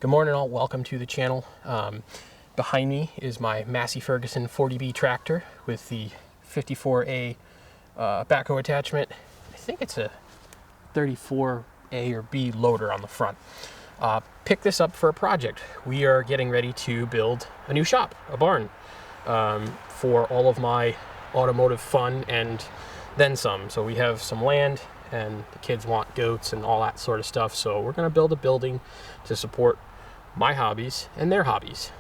Good morning all, welcome to the channel. Behind me is my Massey Ferguson 40B tractor with the 54A backhoe attachment. I think it's a 34A or B loader on the front. Pick this up for a project. We are getting ready to build a new shop, a barn, for all of my automotive fun and then some. So we have some land and the kids want goats and all that sort of stuff. So we're going to build a building to support my hobbies and their hobbies.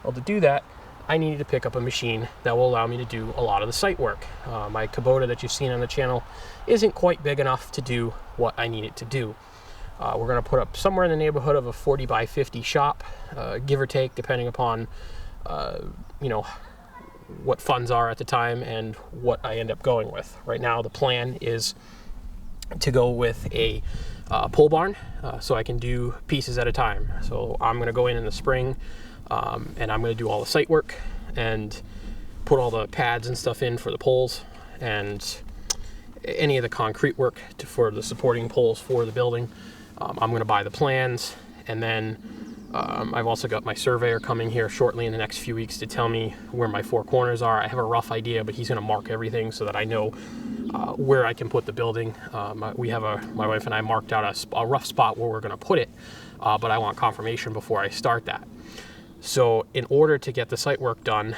Well, to do that, I needed to pick up a machine that will allow me to do a lot of the site work. My Kubota that you've seen on the channel isn't quite big enough to do what I need it to do. We're going to put up somewhere in the neighborhood of a 40 by 50 shop, give or take, depending upon what funds are at the time and what I end up going with. Right now, the plan is to go with a pole barn, so I can do pieces at a time. So I'm going to go in the spring, and I'm going to do all the site work and put all the pads and stuff in for the poles and any of the concrete work for the supporting poles for the building. I'm going to buy the plans, and then I've also got my surveyor coming here shortly in the next few weeks to tell me where my four corners are. I have a rough idea, but he's going to mark everything so that I know where I can put the building. My wife and I marked out a rough spot where we're going to put it, but I want confirmation before I start that. So in order to get the site work done,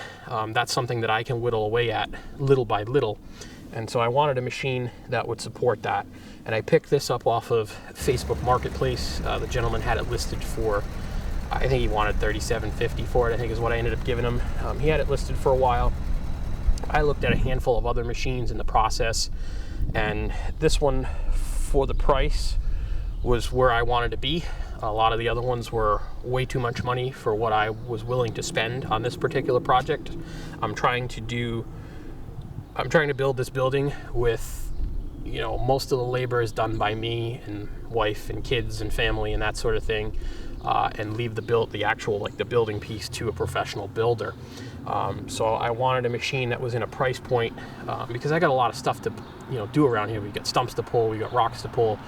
that's something that I can whittle away at little by little. And so I wanted a machine that would support that. And I picked this up off of Facebook Marketplace. The gentleman had it listed for, I think he wanted $37.50 for it, I think is what I ended up giving him. He had it listed for a while. I looked at a handful of other machines in the process, and this one, for the price, was where I wanted to be. A lot of the other ones were way too much money for what I was willing to spend on this particular project. I'm trying to build this building with, most of the labor is done by me and wife and kids and family and that sort of thing, and leave the building piece to a professional builder. So I wanted a machine that was in a price point, because I got a lot of stuff to do around here. We got stumps to pull, we got rocks to pull,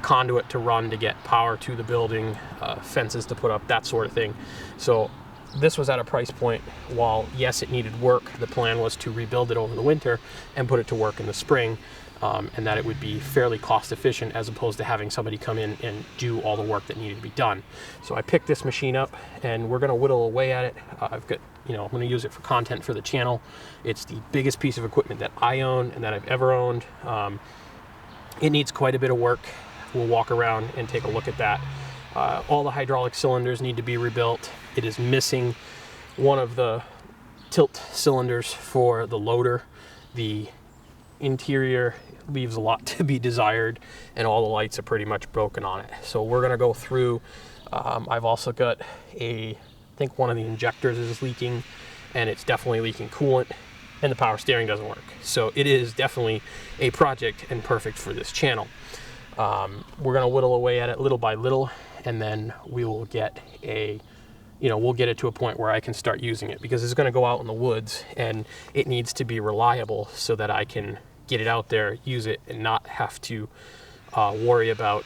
conduit to run to get power to the building, fences to put up, that sort of thing. So this was at a price point. While yes, it needed work, the plan was to rebuild it over the winter and put it to work in the spring, and that it would be fairly cost efficient as opposed to having somebody come in and do all the work that needed to be done. So I picked this machine up, and we're going to whittle away at it. I'm going to use it for content for the channel. It's the biggest piece of equipment that I own and that I've ever owned. It needs quite a bit of work. We'll walk around and take a look at that. All the hydraulic cylinders need to be rebuilt. It is missing one of the tilt cylinders for the loader. The interior leaves a lot to be desired, and all the lights are pretty much broken on it. So we're going to go through. I've also got I think one of the injectors is leaking, and it's definitely leaking coolant, and the power steering doesn't work. So it is definitely a project and perfect for this channel. We're going to whittle away at it little by little, and then we will get we'll get it to a point where I can start using it, because it's going to go out in the woods and it needs to be reliable so that I can get it out there, use it, and not have to worry about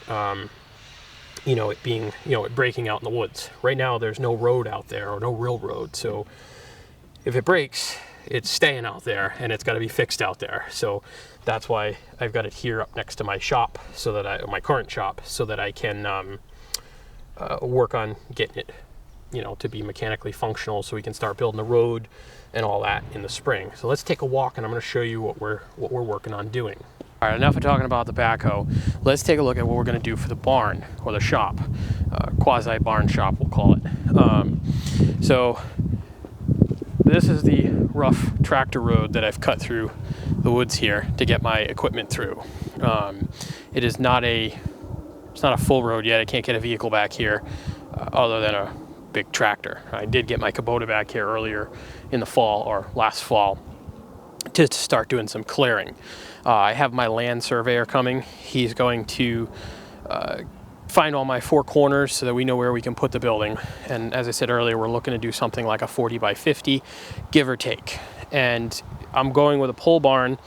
it being it breaking out in the woods. Right now there's no road out there, or no real road, so if it breaks, it's staying out there and it's got to be fixed out there. So that's why I've got it here up next to my shop, so that my current shop, so that I can work on getting it to be mechanically functional, so we can start building the road and all that in the spring. So let's take a walk, and I'm going to show you what we're working on doing. All right, enough of talking about the backhoe. Let's take a look at what we're going to do for the barn, or the shop, quasi barn shop we'll call it. So this is the rough tractor road that I've cut through the woods here to get my equipment through. It is not a full road yet. I can't get a vehicle back here other than a big tractor. I did get my Kubota back here earlier in the fall, or last fall, to start doing some clearing. I have my land surveyor coming. He's going to find all my four corners so that we know where we can put the building. And as I said earlier, we're looking to do something like a 40 by 50, give or take. And I'm going with a pole barn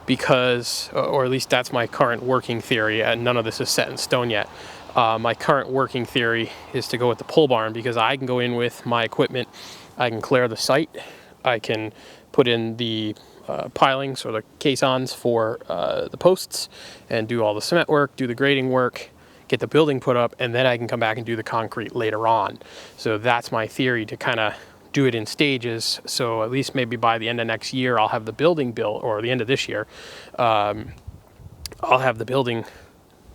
because, or at least that's my current working theory, and none of this is set in stone yet. My current working theory is to go with the pole barn, because I can go in with my equipment, I can clear the site, I can put in the pilings or the caissons for the posts and do all the cement work, do the grading work, get the building put up, and then I can come back and do the concrete later on. So that's my theory, to kind of do it in stages. So at least maybe by the end of next year, I'll have the building built, or the end of this year, I'll have the building,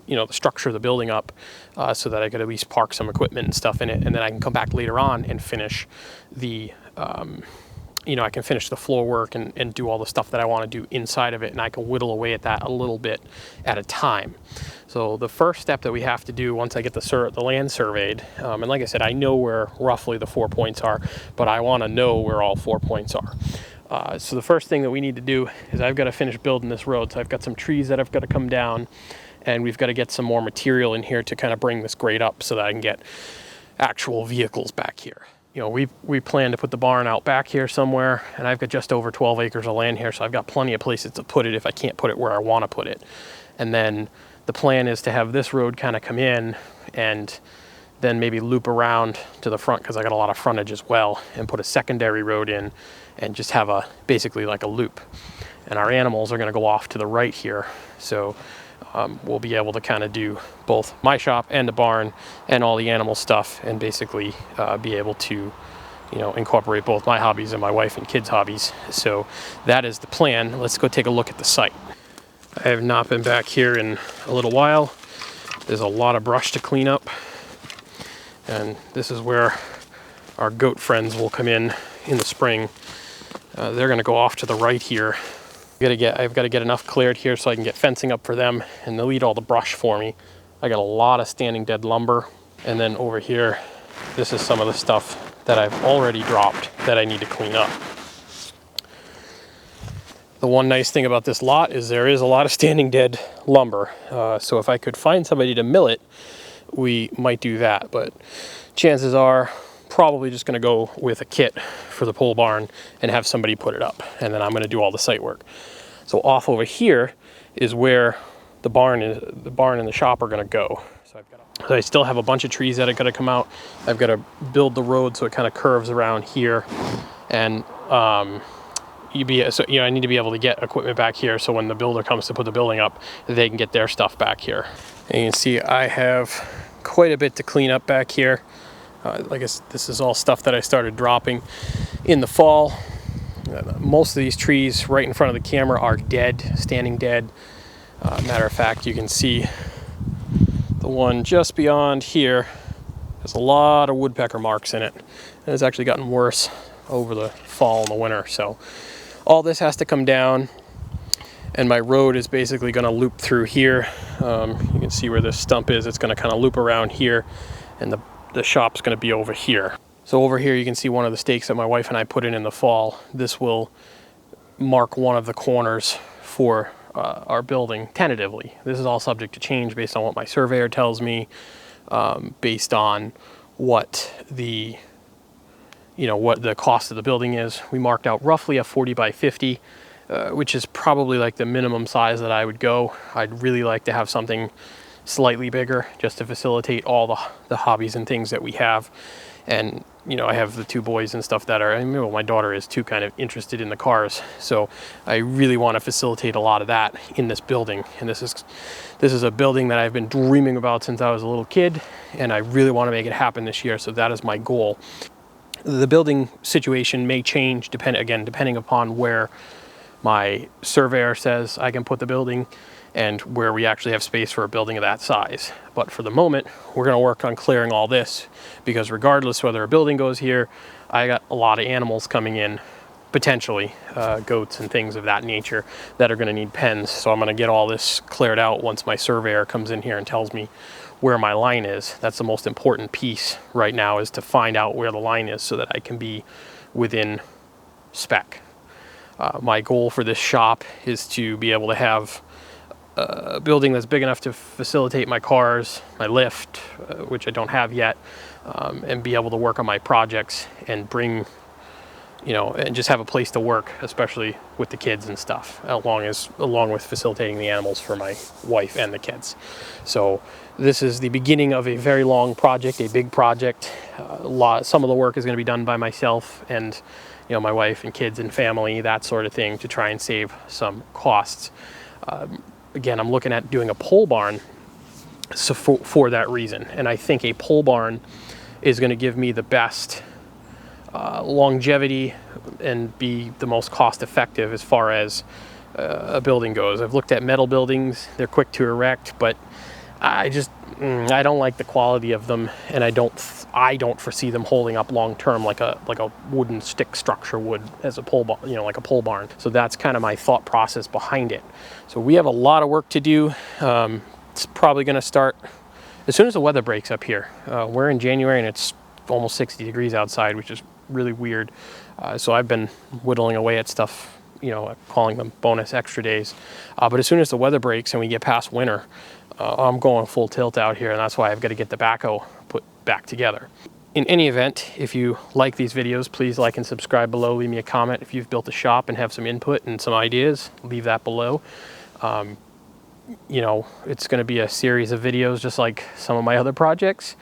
the structure of the building up, so that I could at least park some equipment and stuff in it, and then I can come back later on and finish the I can finish the floor work and do all the stuff that I want to do inside of it, and I can whittle away at that a little bit at a time. So the first step that we have to do once I get the land surveyed, and like I said, I know where roughly the 4 points are, but I want to know where all 4 points are. So the first thing that we need to do is I've got to finish building this road. So I've got some trees that I've got to come down, and we've got to get some more material in here to kind of bring this grade up so that I can get actual vehicles back here. We plan to put the barn out back here somewhere, and I've got just over 12 acres of land here, so I've got plenty of places to put it if I can't put it where I want to put it. And then the plan is to have this road kind of come in and then maybe loop around to the front, because I got a lot of frontage as well, and put a secondary road in and just have basically like a loop. And our animals are going to go off to the right here, so we'll be able to kind of do both my shop and the barn and all the animal stuff, and basically be able to incorporate both my hobbies and my wife and kids' hobbies. So that is the plan. Let's go take a look at the site. I have not been back here in a little while. There's a lot of brush to clean up, and this is where our goat friends will come in the spring. They're going to go off to the right here. I've got to get enough cleared here so I can get fencing up for them, and they'll eat all the brush for me. I got a lot of standing dead lumber, and then over here, this is some of the stuff that I've already dropped that I need to clean up. The one nice thing about this lot is there is a lot of standing dead lumber, so if I could find somebody to mill it, we might do that, but chances are probably just going to go with a kit for the pole barn and have somebody put it up, and then I'm going to do all the site work. So off over here is where the barn and the shop are going to go. So I still have a bunch of trees that are going to come out. I've got to build the road so it kind of curves around here, and I need to be able to get equipment back here, so when the builder comes to put the building up, they can get their stuff back here. And you can see I have quite a bit to clean up back here. Like this is all stuff that I started dropping in the fall. Most of these trees right in front of the camera are dead, standing dead. Matter of fact, you can see the one just beyond here has a lot of woodpecker marks in it. And it's actually gotten worse over the fall and the winter. So all this has to come down, and my road is basically going to loop through here. You can see where this stump is. It's going to kind of loop around here, and the shop's going to be over here. So over here you can see one of the stakes that my wife and I put in the fall. This will mark one of the corners for our building tentatively. This is all subject to change based on what my surveyor tells me, based on what the cost of the building is. We marked out roughly a 40 by 50, which is probably like the minimum size that I would go. I'd really like to have something slightly bigger just to facilitate all the hobbies and things that we have. And I have the two boys and stuff that are, my daughter is too, kind of interested in the cars, so I really want to facilitate a lot of that in this building. And this is a building that I've been dreaming about since I was a little kid, and I really want to make it happen this year, so that is my goal. The building situation may change depending upon where my surveyor says I can put the building and where we actually have space for a building of that size. But for the moment, we're going to work on clearing all this, because regardless whether a building goes here, I got a lot of animals coming in, potentially goats and things of that nature that are going to need pens. So I'm going to get all this cleared out once my surveyor comes in here and tells me where my line is. That's the most important piece right now, is to find out where the line is so that I can be within spec. My goal for this shop is to be able to have a building that's big enough to facilitate my cars, my lift, which I don't have yet, and be able to work on my projects and bring you know, and just have a place to work, especially with the kids and stuff, along with facilitating the animals for my wife and the kids. So this is the beginning of a very long project, a big project. Some of the work is going to be done by myself and, you know, my wife and kids and family, that sort of thing, to try and save some costs. Again, I'm looking at doing a pole barn for that reason, and I think a pole barn is going to give me the best longevity and be the most cost effective as far as a building goes. I've looked at metal buildings, they're quick to erect, but I don't like the quality of them, and I don't foresee them holding up long term like a wooden stick structure would as a pole barn, you know, like a pole barn. So that's kind of my thought process behind it. So we have a lot of work to do. It's probably going to start as soon as the weather breaks up here. We're in January and it's almost 60 degrees outside, which is really weird. So I've been whittling away at stuff, you know, calling them bonus extra days. But as soon as the weather breaks and we get past winter, I'm going full tilt out here, and that's why I've got to get the backhoe put back together. In any event, if you like these videos, please like and subscribe below. Leave me a comment if you've built a shop and have some input and some ideas. Leave that below. You know, it's going to be a series of videos just like some of my other projects.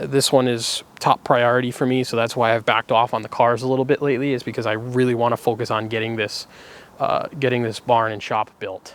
This one is top priority for me, so that's why I've backed off on the cars a little bit lately, is because I really want to focus on getting this barn and shop built.